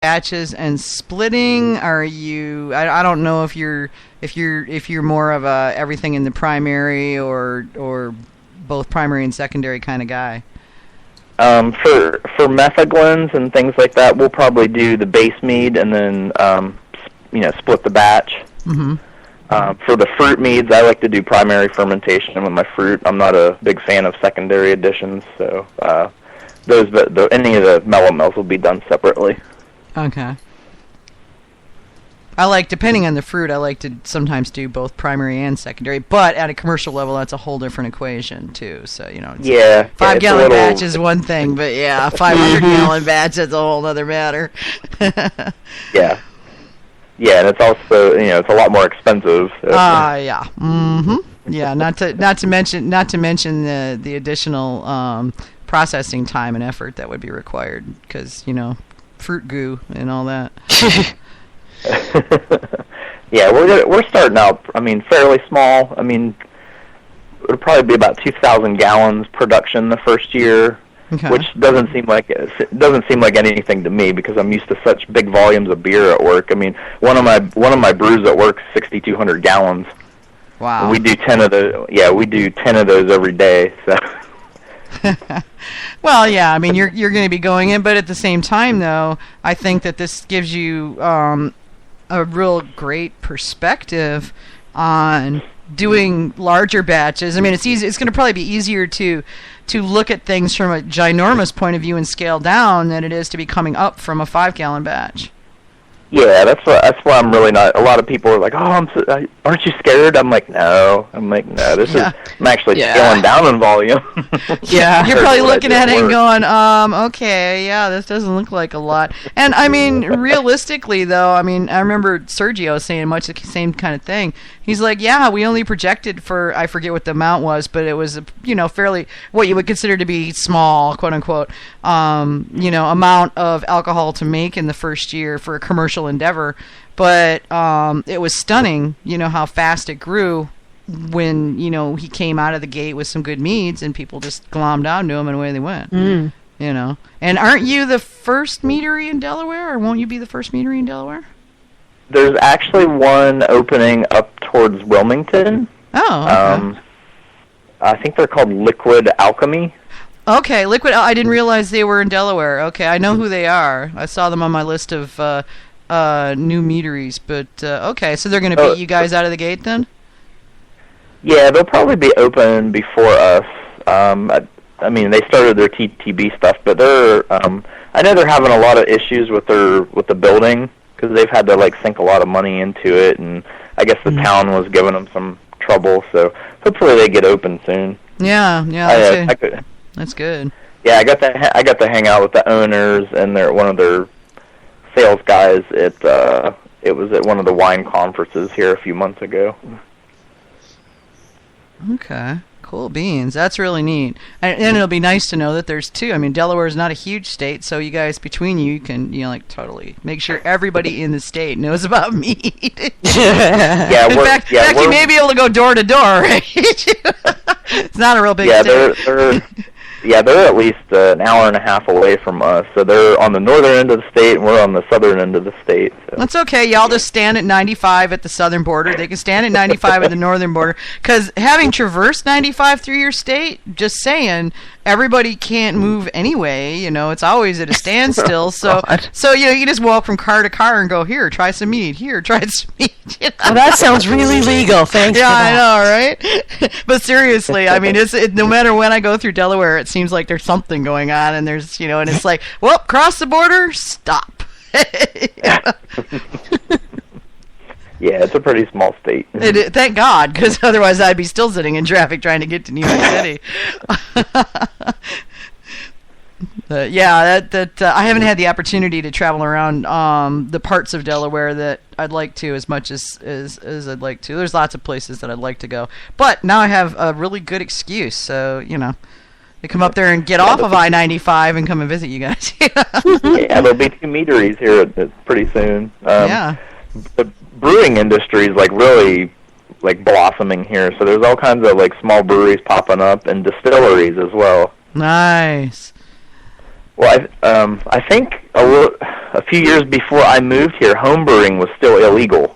batches and splitting? Are you? I don't know if you're more of a everything in the primary or both primary and secondary kind of guy. For methaglens and things like that, we'll probably do the base mead and then split the batch. Mm-hmm. For the fruit meads, I like to do primary fermentation with my fruit. I'm not a big fan of secondary additions, so any of the melomels will be done separately. Okay. Depending on the fruit, I like to sometimes do both primary and secondary, but at a commercial level, that's a whole different equation, too. So, it's 5-gallon batch is one thing, but 500-gallon batch is a whole other matter. Yeah. Yeah, and it's also, it's a lot more expensive. Yeah. Mm-hmm. Yeah, not to mention the additional processing time and effort that would be required, because, fruit goo and all that. Yeah, we're starting out. Fairly small. It'll probably be about 2,000 gallons production the first year, okay. Which doesn't seem like anything to me because I'm used to such big volumes of beer at work. One of my brews at work is 6,200 gallons. Wow. And we do 10 of those. Yeah, we do 10 of those every day. So. Well, yeah. You're going to be going in, but at the same time, though, I think that this gives you a real great perspective on doing larger batches. It's easy. It's going to probably be easier to look at things from a ginormous point of view and scale down than it is to be coming up from a 5-gallon batch. Yeah, that's why I'm really not. A lot of people are like, "Oh, aren't you scared?" I'm like, "No." I'm actually scaling down in volume. Yeah, you're probably looking at it and going, okay, yeah, this doesn't look like a lot. And realistically, though, I remember Sergio saying much the same kind of thing. He's like, yeah, we only projected for, I forget what the amount was, but it was, fairly what you would consider to be small, quote unquote, amount of alcohol to make in the first year for a commercial endeavor. But it was stunning, how fast it grew when, he came out of the gate with some good meads and people just glommed onto him and away they went. Mm. And aren't you the first meadery in Delaware, or won't you be the first meadery in Delaware? There's actually one opening up towards Wilmington. Oh, okay. I think they're called Liquid Alchemy. Okay, Liquid. I didn't realize they were in Delaware. Okay, I know who they are. I saw them on my list of new meaderies. But okay, so they're going to beat you guys out of the gate then? Yeah, they'll probably be open before us. They started their TTB stuff, but I know they're having a lot of issues with the building because they've had to sink a lot of money into it, and I guess the town was giving them some trouble. So hopefully they get open soon. Yeah, that's good. Yeah, I got to hang out with the owners and one of their sales guys it was at one of the wine conferences here a few months ago. Okay. Cool beans. That's really neat. And it'll be nice to know that there's two. Delaware is not a huge state, so you guys, between you can, totally make sure everybody in the state knows about mead. Yeah, in fact, you may be able to go door to door, right? It's not a real big state. They're at least an hour and a half away from us. So they're on the northern end of the state, and we're on the southern end of the state. So. That's okay. Y'all just stand at 95 at the southern border. They can stand at 95 at the northern border. Because having traversed 95 through your state, just saying, everybody can't move anyway. It's always at a standstill. So you just walk from car to car and go, here, try some mead. Here, try some mead. Well, that sounds really legal. Thanks. Yeah, I know, right? But seriously, no matter when I go through Delaware, it seems like there's something going on, and there's, and it's like, well, cross the border, stop. Yeah, it's a pretty small state. Thank God, because otherwise I'd be still sitting in traffic trying to get to New York City. I haven't had the opportunity to travel around the parts of Delaware that I'd like to as much as I'd like to. There's lots of places that I'd like to go. But now I have a really good excuse, so, they come up there and get off of I-95 and come and visit you guys. Yeah, there'll be 2 meaderies here pretty soon. Yeah. The brewing industry is really blossoming here, so there's all kinds of small breweries popping up and distilleries as well. Nice. Well, I think a few years before I moved here, home brewing was still illegal.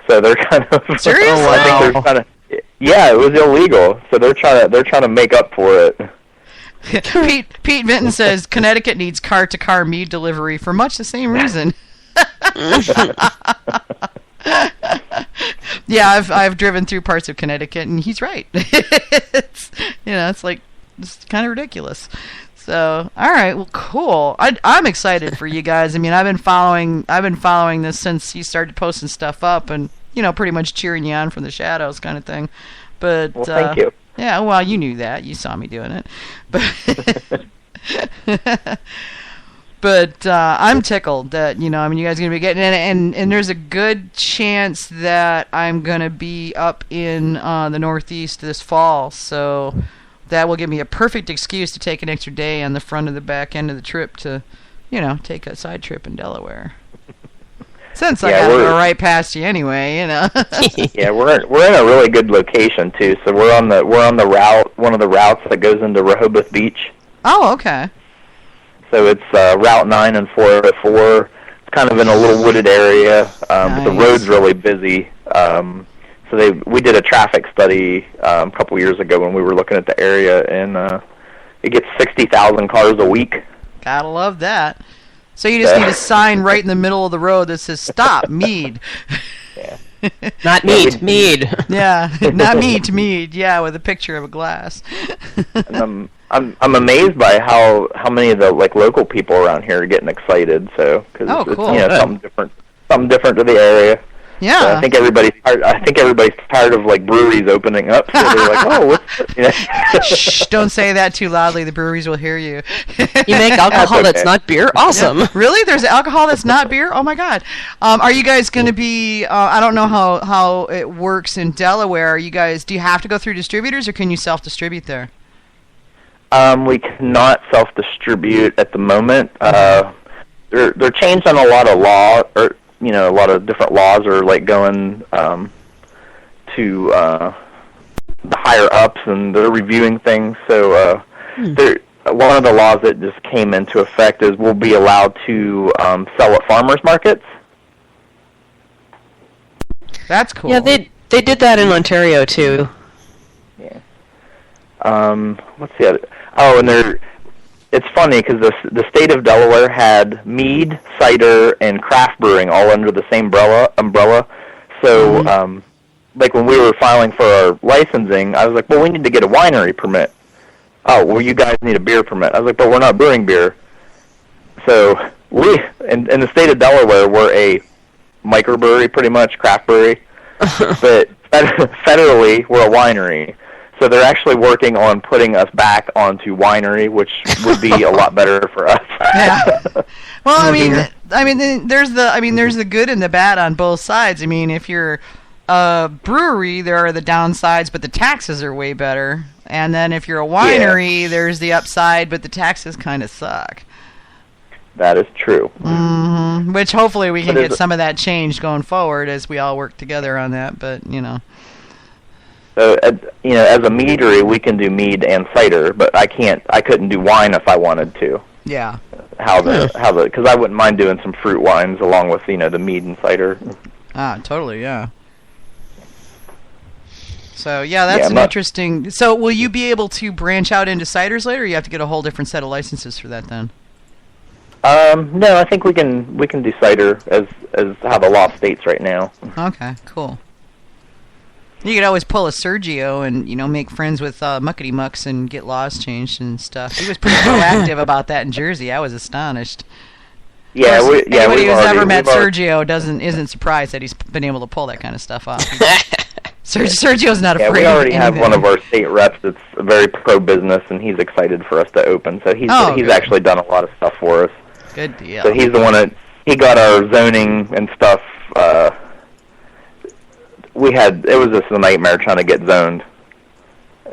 So they're kind of seriously. I think they're kind of it was illegal. So they're trying to make up for it. Pete Vinton says Connecticut needs car-to-car mead delivery for much the same reason. Yeah, I've driven through parts of Connecticut, and he's right. It's kind of ridiculous. So, all right, well, cool. I'm excited for you guys. I mean, I've been following this since you started posting stuff up, and pretty much cheering you on from the shadows, kind of thing. But well, thank you. Yeah, well, you knew that. You saw me doing it, but I'm tickled that you guys are gonna be getting in, and there's a good chance that I'm gonna be up in the Northeast this fall, so that will give me a perfect excuse to take an extra day on the front of the back end of the trip to, take a side trip in Delaware. Since I gotta go right past you anyway, Yeah, we're in a really good location too. So we're on the route, one of the routes that goes into Rehoboth Beach. Oh, okay. So it's Route 9 and 404. It's kind of in a little wooded area, but the road's really busy. So we did a traffic study a couple years ago when we were looking at the area, and it gets 60,000 cars a week. Gotta love that. So you just need a sign right in the middle of the road that says "Stop Mead." Yeah. Not mead, mead. Yeah, not mead, mead. Yeah, with a picture of a glass. And I'm amazed by how many of the local people around here are getting excited. So because cool. it's something different to the area. Yeah. So I think everybody's tired of breweries opening up. So they're like, oh, what's Shh! Don't say that too loudly. The breweries will hear you. You make alcohol that's not beer? Awesome. Yeah. Really? There's alcohol that's not beer? Oh my God. Are you guys going to be? I don't know how it works in Delaware. Do you have to go through distributors, or can you self-distribute there? We cannot self-distribute at the moment. They're changing a lot of law, or a lot of different laws are going to the higher ups, and they're reviewing things. So one of the laws that just came into effect is we'll be allowed to sell at farmers markets. That's cool. Yeah, they did that in Ontario too. Yeah. What's the other? Oh, and it's funny because the state of Delaware had mead, cider, and craft brewing all under the same umbrella. So, when we were filing for our licensing, I was like, well, we need to get a winery permit. Oh, well, you guys need a beer permit. I was like, but we're not brewing beer. So we, in the state of Delaware, we're a microbrewery, pretty much, craft brewery. But federally, we're a winery. So they're actually working on putting us back onto winery, which would be a lot better for us. Yeah. Well, I mean, there's the good and the bad on both sides. I mean, if you're a brewery, there are the downsides, but the taxes are way better. And then if you're a winery, there's the upside, but the taxes kind of suck. That is true. Mm-hmm. Which hopefully we can get some of that changed going forward as we all work together on that. But So, as a meadery, we can do mead and cider, but I couldn't do wine if I wanted to. Yeah. Because I wouldn't mind doing some fruit wines along with, the mead and cider. Ah, totally, yeah. So, yeah, that's interesting. So, will you be able to branch out into ciders later, or you have to get a whole different set of licenses for that then? No, I think we can do cider as how the law states right now. Okay, cool. You could always pull a Sergio and, make friends with Muckety Mucks and get laws changed and stuff. He was pretty proactive about that in Jersey. I was astonished. Yeah, anybody who's ever met Sergio isn't surprised that he's been able to pull that kind of stuff off. Sergio's not afraid. Yeah, we already have one of our state reps that's very pro-business, and he's excited for us to open. So he's actually done a lot of stuff for us. Good deal. So he's the one he got our zoning and stuff. It was just a nightmare trying to get zoned,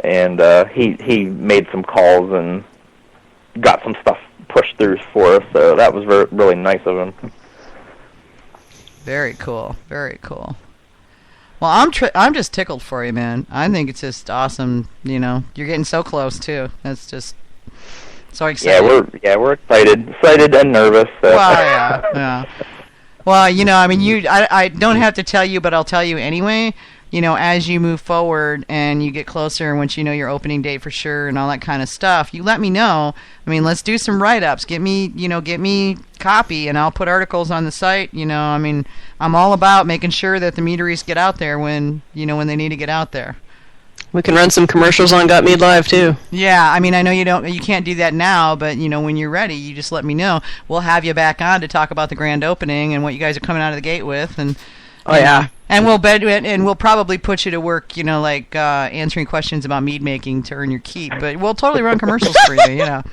and he made some calls and got some stuff pushed through for us. So that was really nice of him. Very cool. Very cool. Well, I'm just tickled for you, man. I think it's just awesome. You're getting so close too. That's just So excited. We're excited and nervous. So. Well, yeah. Well, I mean, I don't have to tell you, but I'll tell you anyway. As you move forward and you get closer, and once you know your opening date for sure and all that kind of stuff, you let me know. I mean, let's do some write-ups. Get me copy, and I'll put articles on the site. I mean, I'm all about making sure that the meaderies get out there when they need to get out there. We can run some commercials on Got Mead Live too. Yeah, I mean, I know you can't do that now, but when you're ready, you just let me know. We'll have you back on to talk about the grand opening and what you guys are coming out of the gate with, and and we'll probably put you to work, like answering questions about mead making to earn your keep. But we'll totally run commercials for you,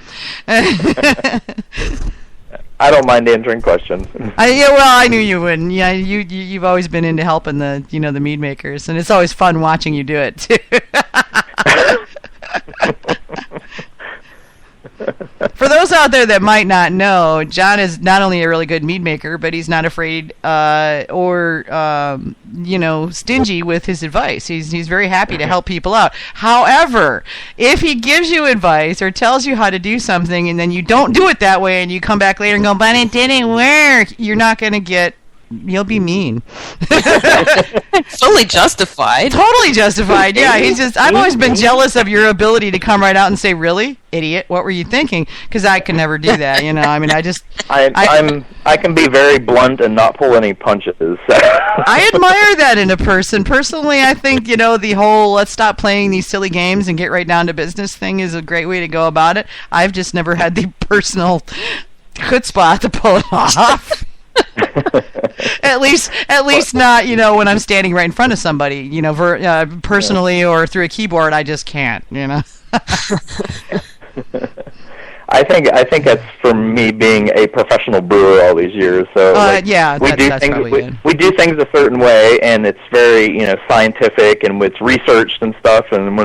I don't mind answering questions. I knew you wouldn't. Yeah, you've always been into helping the the mead makers, and it's always fun watching you do it too. For those out there that might not know, Jon is not only a really good mead maker, but he's not afraid or stingy with his advice. He's very happy to help people out. However, if he gives you advice or tells you how to do something and then you don't do it that way and you come back later and go, but it didn't work, you're not going to get... You'll be mean. Fully justified. Totally justified. Yeah, I've always been jealous of your ability to come right out and say, "Really, idiot? What were you thinking?" Because I can never do that. I mean, I can be very blunt and not pull any punches. So. I admire that in a person. Personally, I think the whole "let's stop playing these silly games and get right down to business" thing is a great way to go about it. I've just never had the personal chutzpah to pull it off. At least not when I'm standing right in front of somebody personally or through a keyboard. I just can't I think that's from me being a professional brewer all these years. So we do things a certain way, and it's very scientific and it's researched and stuff. And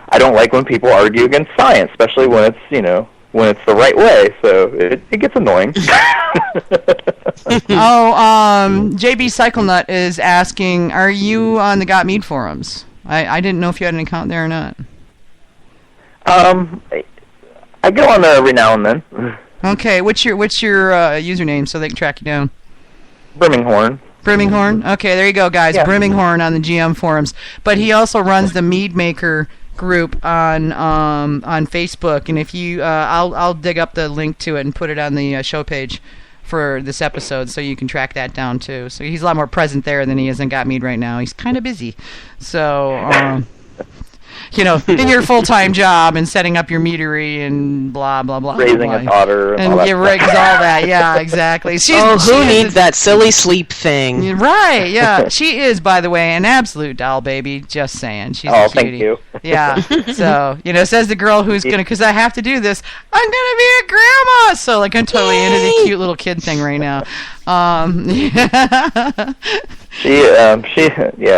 I don't like when people argue against science, especially when it's when it's the right way, so it gets annoying. JB Cyclenut is asking, are you on the Got Mead forums? I didn't know if you had an account there or not. I go on there every now and then. Okay, what's your username so they can track you down? Brimming Horn. Brimming Horn? Okay, there you go, guys. Yeah. Brimming Horn on the GM forums. But he also runs the Meadmaker group on Facebook, and if you I'll dig up the link to it and put it on the show page for this episode so you can track that down too. So he's a lot more present there than he is in Got Mead right now. He's kind of busy, so in your full-time job and setting up your meadery and blah blah blah, raising a daughter and all that. Yeah, exactly. Who needs that silly sleep thing? Right? Yeah, she is, by the way, an absolute doll baby. Just saying, she's a cutie. Thank you. Yeah. So says the girl who's gonna, because I have to do this. I'm gonna be a grandma. So I'm totally into the cute little kid thing right now.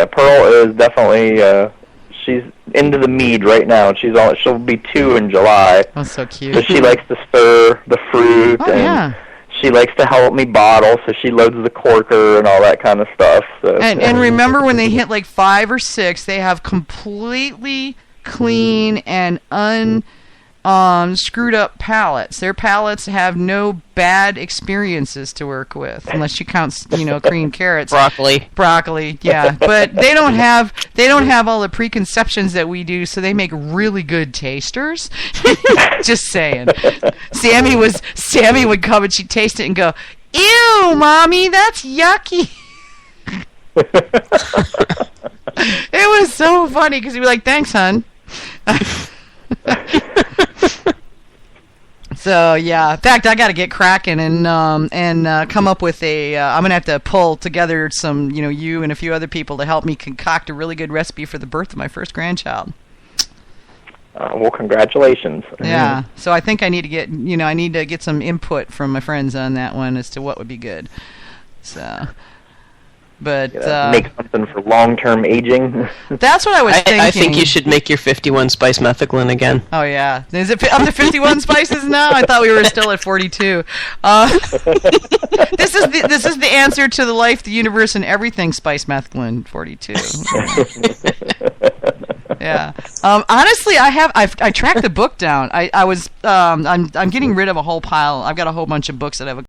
Pearl is definitely. She's into the mead right now. She'll be 2 in July. That's so cute. So she likes to stir the fruit, and she likes to help me bottle. So she loads the corker and all that kind of stuff. So, and remember when they hit 5 or 6, they have completely clean and screwed up pallets. Their pallets have no bad experiences to work with, unless you count, green carrots, broccoli, yeah. But they don't have all the preconceptions that we do, so they make really good tasters. Just saying. Sammy would come and she'd taste it and go, "Ew, Mommy, that's yucky." It was so funny because he'd be like, "Thanks, hon." So yeah, in fact, I got to get cracking and come up with a. I'm gonna have to pull together some, you and a few other people to help me concoct a really good recipe for the birth of my first grandchild. Well, congratulations. Yeah. So I think I need to get some input from my friends on that one as to what would be good. So. But make something for long-term aging. That's what I was thinking. I think you should make your 51 spice methicillin again. Oh yeah, is it up to 51 spices now? I thought we were still at 42. This is the answer to the life, the universe, and everything. Spice methicillin 42. Yeah. Honestly, I tracked the book down. I'm getting rid of a whole pile. I've got a whole bunch of books that I've